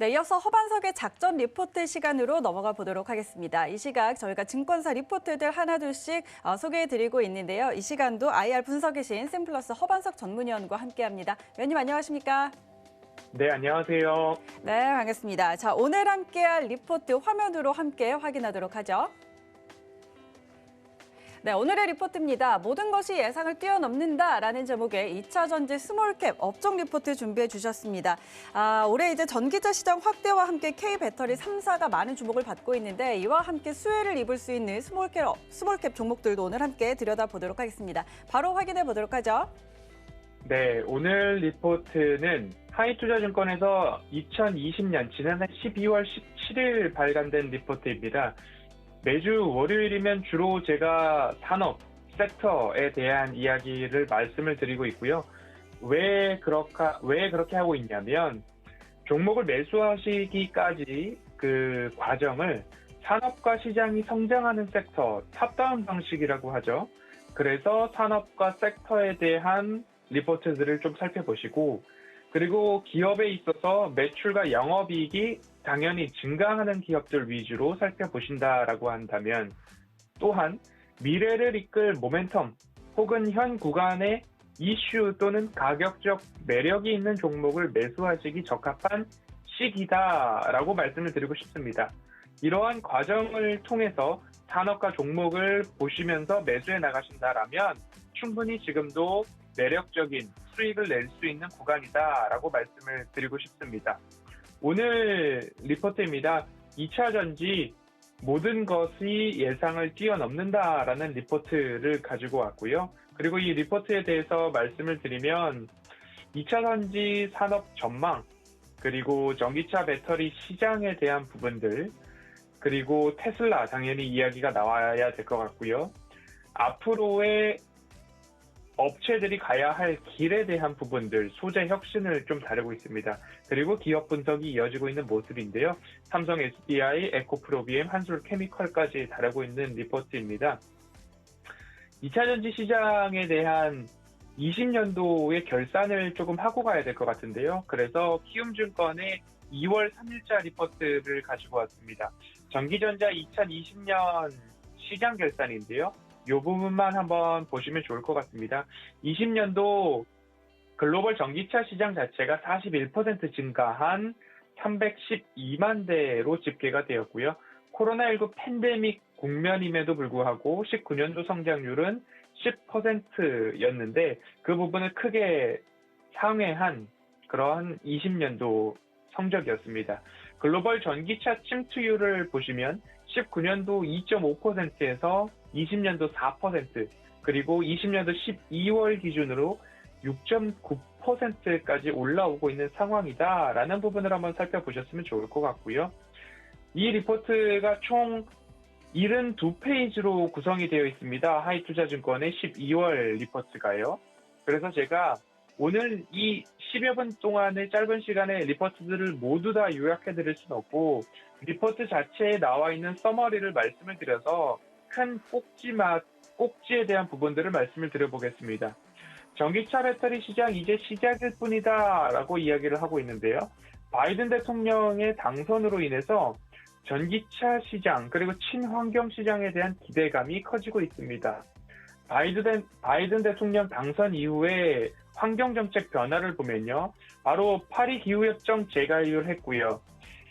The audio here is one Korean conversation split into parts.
네, 이어서 허반석의 작전 리포트 시간으로 넘어가 보도록 하겠습니다. 이 시각 저희가 증권사 리포트들 하나둘씩 소개해드리고 있는데요. 이 시간도 IR 분석이신 샘플러스 허반석 전문위원과 함께합니다. 위원님 안녕하십니까? 네, 안녕하세요. 네, 반갑습니다. 자, 오늘 함께할 리포트 화면으로 함께 확인하도록 하죠. 네, 오늘의 리포트입니다. 모든 것이 예상을 뛰어넘는다라는 제목의 2차 전지 스몰캡 업종 리포트 준비해 주셨습니다. 올해 이제 전기차 시장 확대와 함께 K배터리 3사가 많은 주목을 받고 있는데 이와 함께 수혜를 입을 수 있는 스몰캡 종목들도 오늘 함께 들여다보도록 하겠습니다. 바로 확인해 보도록 하죠. 네, 오늘 리포트는 하이투자증권에서 2020년 지난해 12월 17일 발간된 리포트입니다. 매주 월요일이면 주로 제가 산업, 섹터에 대한 이야기를 말씀을 드리고 있고요. 왜 그렇게 하고 있냐면 종목을 매수하시기까지 그 과정을 산업과 시장이 성장하는 섹터, 탑다운 방식이라고 하죠. 그래서 산업과 섹터에 대한 리포트들을 좀 살펴보시고, 그리고 기업에 있어서 매출과 영업이익이 당연히 증가하는 기업들 위주로 살펴보신다라고 한다면, 또한 미래를 이끌 모멘텀 혹은 현 구간의 이슈 또는 가격적 매력이 있는 종목을 매수하시기 적합한 시기다라고 말씀을 드리고 싶습니다. 이러한 과정을 통해서 산업과 종목을 보시면서 매수해 나가신다라면 충분히 지금도 매력적인 수익을 낼 수 있는 구간이다라고 말씀을 드리고 싶습니다. 오늘 리포트입니다. 2차 전지 모든 것이 예상을 뛰어넘는다라는 리포트를 가지고 왔고요. 그리고 이 리포트에 대해서 말씀을 드리면 2차 전지 산업 전망, 그리고 전기차 배터리 시장에 대한 부분들, 그리고 테슬라 당연히 이야기가 나와야 될 것 같고요. 앞으로의 업체들이 가야 할 길에 대한 부분들, 소재 혁신을 좀 다루고 있습니다. 그리고 기업 분석이 이어지고 있는 모습인데요. 삼성 SDI, 에코프로비엠, 한솔케미컬까지 다루고 있는 리포트입니다. 2차 전지 시장에 대한 20년도의 결산을 조금 하고 가야 될 것 같은데요. 그래서 키움증권의 2월 3일자 리포트를 가지고 왔습니다. 전기전자 2020년 시장 결산인데요. 이 부분만 한번 보시면 좋을 것 같습니다. 20년도 글로벌 전기차 시장 자체가 41% 증가한 312만 대로 집계가 되었고요. 코로나19 팬데믹 국면임에도 불구하고 19년도 성장률은 10%였는데 그 부분을 크게 상회한 그러한 20년도 성적이었습니다. 글로벌 전기차 침투율을 보시면 19년도 2.5%에서 20년도 4%, 그리고 20년도 12월 기준으로 6.9%까지 올라오고 있는 상황이다라는 부분을 한번 살펴보셨으면 좋을 것 같고요. 이 리포트가 총 72페이지로 구성이 되어 있습니다. 하이투자증권의 12월 리포트가요. 그래서 제가 오늘 이 10여 분 동안의 짧은 시간에 리포트들을 모두 다 요약해 드릴 수는 없고, 리포트 자체에 나와 있는 서머리를 말씀을 드려서 큰 꼭지에 대한 부분들을 말씀을 드려보겠습니다. 전기차 배터리 시장 이제 시작일 뿐이다 라고 이야기를 하고 있는데요. 바이든 대통령의 당선으로 인해서 전기차 시장 그리고 친환경 시장에 대한 기대감이 커지고 있습니다. 바이든 대통령 당선 이후에 환경정책 변화를 보면요. 바로 파리 기후협정 재가입을 했고요.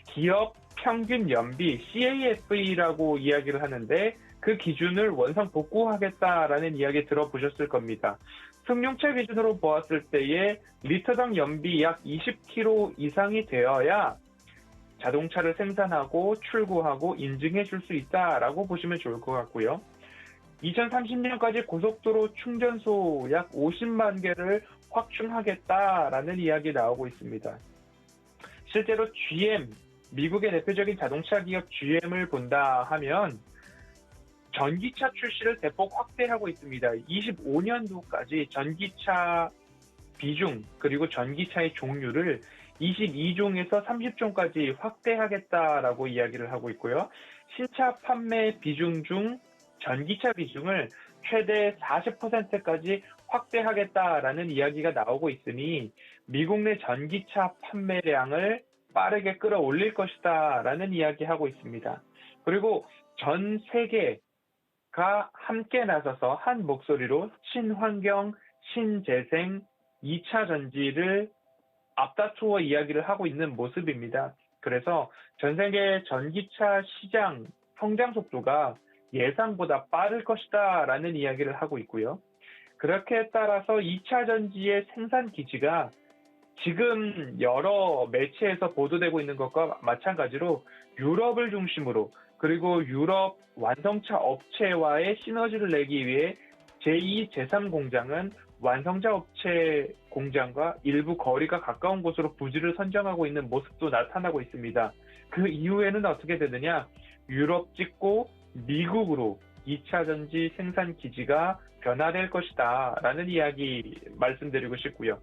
기업 평균 연비 CAFE라고 이야기를 하는데 그 기준을 원상 복구하겠다라는 이야기 들어보셨을 겁니다. 승용차 기준으로 보았을 때에 리터당 연비 약 20km 이상이 되어야 자동차를 생산하고 출고하고 인증해 줄 수 있다라고 보시면 좋을 것 같고요. 2030년까지 고속도로 충전소 약 50만 개를 확충하겠다라는 이야기 나오고 있습니다. 실제로 GM, 미국의 대표적인 자동차 기업 GM을 본다 하면 전기차 출시를 대폭 확대하고 있습니다. 25년도까지 전기차 비중 그리고 전기차의 종류를 22종에서 30종까지 확대하겠다라고 이야기를 하고 있고요. 신차 판매 비중 중 전기차 비중을 최대 40%까지 확대하겠다라는 이야기가 나오고 있으니 미국 내 전기차 판매량을 빠르게 끌어올릴 것이다라는 이야기하고 있습니다. 그리고 전 세계가 함께 나서서 한 목소리로 친환경, 신재생, 2차 전지를 앞다투어 이야기를 하고 있는 모습입니다. 그래서 전 세계 전기차 시장 성장 속도가 예상보다 빠를 것이다 라는 이야기를 하고 있고요. 그렇게 따라서 2차 전지의 생산 기지가 지금 여러 매체에서 보도되고 있는 것과 마찬가지로 유럽을 중심으로 그리고 유럽 완성차 업체와의 시너지를 내기 위해 제2, 제3 공장은 완성차 업체 공장과 일부 거리가 가까운 곳으로 부지를 선정하고 있는 모습도 나타나고 있습니다. 그 이후에는 어떻게 되느냐? 유럽 찍고 미국으로 2차 전지 생산 기지가 변화될 것이다 라는 이야기 말씀드리고 싶고요.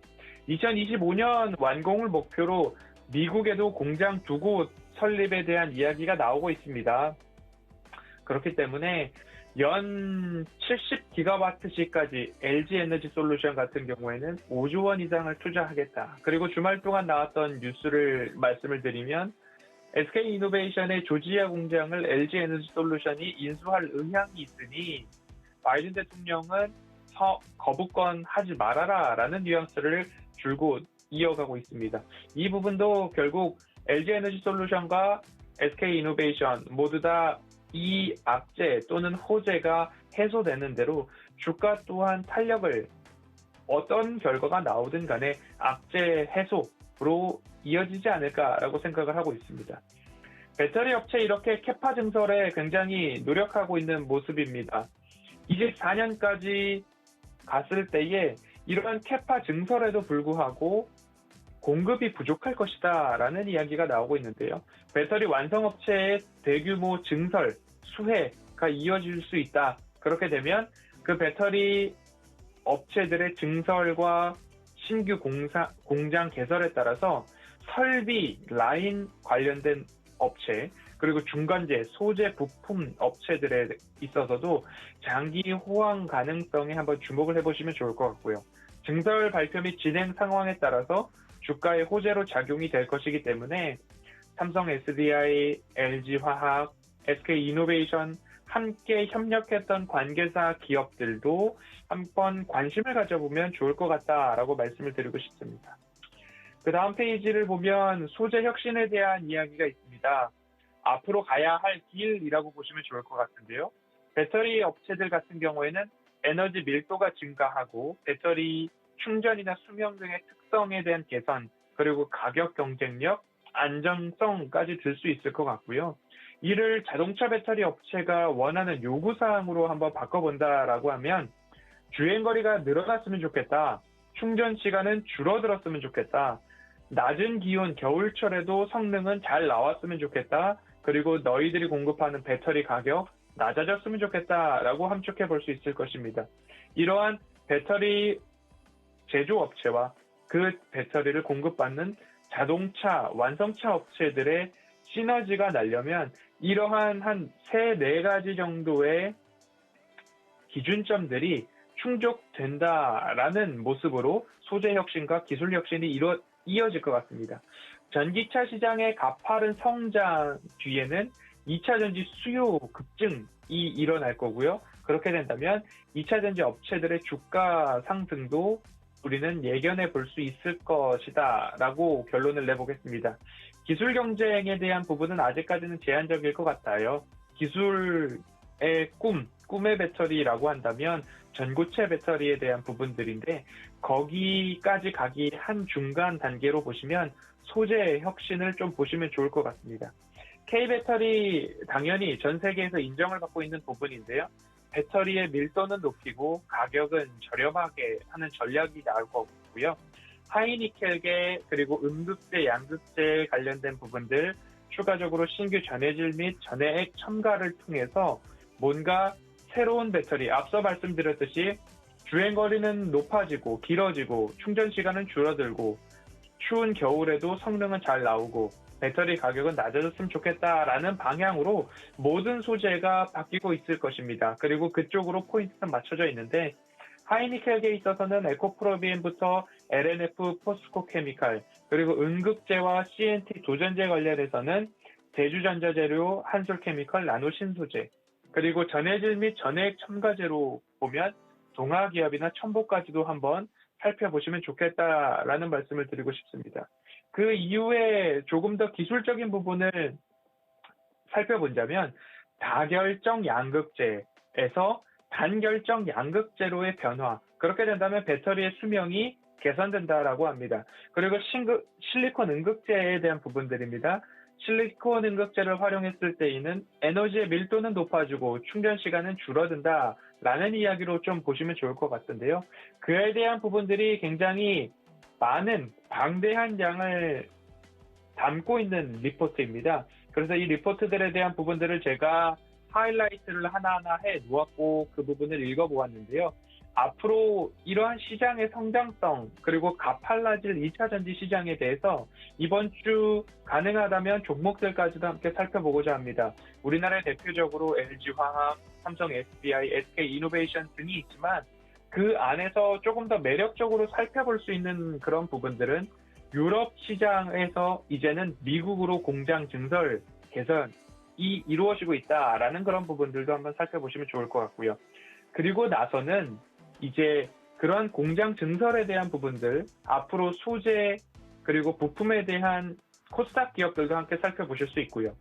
2025년 완공을 목표로 미국에도 공장 2곳 설립에 대한 이야기가 나오고 있습니다. 그렇기 때문에 연 70기가와트시까지 LG에너지솔루션 같은 경우에는 5조 원 이상을 투자하겠다. 그리고 주말 동안 나왔던 뉴스를 말씀을 드리면 SK이노베이션의 조지아 공장을 LG에너지솔루션이 인수할 의향이 있으니 바이든 대통령은 거부권 하지 말아라 라는 뉘앙스를 줄곧 이어가고 있습니다. 이 부분도 결국 LG에너지솔루션과 SK이노베이션 모두 다 이 악재 또는 호재가 해소되는 대로 주가 또한 탄력을 어떤 결과가 나오든 간에 악재 해소로 이어지지 않을까라고 생각을 하고 있습니다. 배터리 업체 이렇게 캐파 증설에 굉장히 노력하고 있는 모습입니다. 24년까지 갔을 때에 이러한 캐파 증설에도 불구하고 공급이 부족할 것이다 라는 이야기가 나오고 있는데요. 배터리 완성업체의 대규모 증설, 수혜가 이어질 수 있다. 그렇게 되면 그 배터리 업체들의 증설과 신규 공장 개설에 따라서 설비, 라인 관련된 업체, 그리고 중간재, 소재, 부품 업체들에 있어서도 장기 호황 가능성에 한번 주목을 해보시면 좋을 것 같고요. 증설 발표 및 진행 상황에 따라서 주가의 호재로 작용이 될 것이기 때문에 삼성 SDI, LG화학, SK이노베이션 함께 협력했던 관계사 기업들도 한번 관심을 가져보면 좋을 것 같다라고 말씀을 드리고 싶습니다. 그 다음 페이지를 보면 소재 혁신에 대한 이야기가 있습니다. 앞으로 가야 할 길이라고 보시면 좋을 것 같은데요. 배터리 업체들 같은 경우에는 에너지 밀도가 증가하고 배터리 충전이나 수명 등의 특성에 대한 개선, 그리고 가격 경쟁력, 안정성까지 들 수 있을 것 같고요. 이를 자동차 배터리 업체가 원하는 요구사항으로 한번 바꿔본다라고 하면 주행거리가 늘어났으면 좋겠다. 충전 시간은 줄어들었으면 좋겠다. 낮은 기온 겨울철에도 성능은 잘 나왔으면 좋겠다. 그리고 너희들이 공급하는 배터리 가격 낮아졌으면 좋겠다라고 함축해 볼 수 있을 것입니다. 이러한 배터리 제조업체와 그 배터리를 공급받는 자동차, 완성차 업체들의 시너지가 나려면 이러한 한 3-4가지 정도의 기준점들이 충족된다라는 모습으로 소재 혁신과 기술 혁신이 이어질 것 같습니다. 전기차 시장의 가파른 성장 뒤에는 2차 전지 수요 급증이 일어날 거고요. 그렇게 된다면 2차 전지 업체들의 주가 상승도 우리는 예견해 볼 수 있을 것이다 라고 결론을 내보겠습니다. 기술 경쟁에 대한 부분은 아직까지는 제한적일 것 같아요. 기술의 꿈의 배터리라고 한다면 전고체 배터리에 대한 부분들인데 거기까지 가기 한 중간 단계로 보시면 소재 혁신을 좀 보시면 좋을 것 같습니다. K배터리 당연히 전 세계에서 인정을 받고 있는 부분인데요. 배터리의 밀도는 높이고 가격은 저렴하게 하는 전략이 나올 거고요. 하이니켈계 그리고 음극재, 양극재 관련된 부분들 추가적으로 신규 전해질 및 전해액 첨가를 통해서 뭔가 새로운 배터리, 앞서 말씀드렸듯이 주행거리는 높아지고 길어지고 충전 시간은 줄어들고 추운 겨울에도 성능은 잘 나오고 배터리 가격은 낮아졌으면 좋겠다라는 방향으로 모든 소재가 바뀌고 있을 것입니다. 그리고 그쪽으로 포인트는 맞춰져 있는데 하이니켈계에 있어서는 에코프로비엔부터 LNF 포스코케미칼, 그리고 응급제와 CNT 도전제 관련해서는 대주전자재료, 한솔케미컬, 나노신소재, 그리고 전해질 및 전해액 첨가제로 보면 동아기업이나 첨보까지도 한번 살펴보시면 좋겠다라는 말씀을 드리고 싶습니다. 그 이후에 조금 더 기술적인 부분을 살펴본다면 다결정 양극재에서 단결정 양극재로의 변화, 그렇게 된다면 배터리의 수명이 개선된다라고 합니다. 그리고 실리콘 응극재에 대한 부분들입니다. 실리콘 응극재를 활용했을 때에는 에너지의 밀도는 높아지고 충전 시간은 줄어든다라는 이야기로 좀 보시면 좋을 것 같은데요. 그에 대한 부분들이 굉장히 많은 방대한 양을 담고 있는 리포트입니다. 그래서 이 리포트들에 대한 부분들을 제가 하이라이트를 하나하나 해 놓았고 그 부분을 읽어보았는데요. 앞으로 이러한 시장의 성장성 그리고 가팔라질 2차 전지 시장에 대해서 이번 주 가능하다면 종목들까지도 함께 살펴보고자 합니다. 우리나라의 대표적으로 LG화학, 삼성 SDI, SK이노베이션 등이 있지만 그 안에서 조금 더 매력적으로 살펴볼 수 있는 그런 부분들은 유럽 시장에서 이제는 미국으로 공장 증설 개선이 이루어지고 있다라는 그런 부분들도 한번 살펴보시면 좋을 것 같고요. 그리고 나서는 이제 그런 공장 증설에 대한 부분들, 앞으로 소재 그리고 부품에 대한 코스닥 기업들도 함께 살펴보실 수 있고요.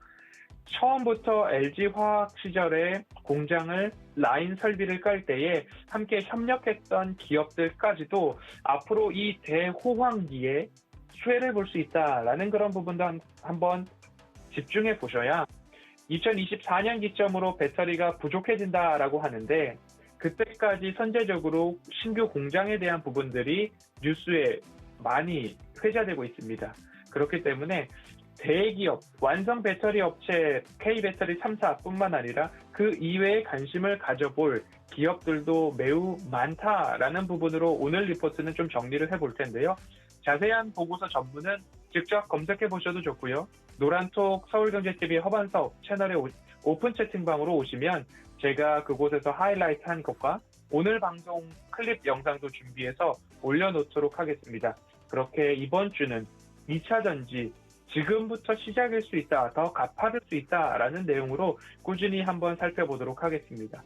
처음부터 LG화학 시절에 공장을 라인 설비를 깔 때에 함께 협력했던 기업들까지도 앞으로 이 대호황기에 수혜를 볼 수 있다라는 그런 부분도 한번 집중해 보셔야 2024년 기점으로 배터리가 부족해진다라고 하는데 그때까지 선제적으로 신규 공장에 대한 부분들이 뉴스에 많이 회자되고 있습니다. 그렇기 때문에 대기업, 완성 배터리 업체 K배터리 3사뿐만 아니라 그 이외에 관심을 가져볼 기업들도 매우 많다라는 부분으로 오늘 리포트는 좀 정리를 해볼 텐데요. 자세한 보고서 전문은 직접 검색해 보셔도 좋고요. 노란톡 서울경제TV 허반사업 채널의 오픈 채팅방으로 오시면 제가 그곳에서 하이라이트 한 것과 오늘 방송 클립 영상도 준비해서 올려놓도록 하겠습니다. 그렇게 이번 주는 2차 전지 지금부터 시작일 수 있다, 더 가파를 수 있다라는 내용으로 꾸준히 한번 살펴보도록 하겠습니다.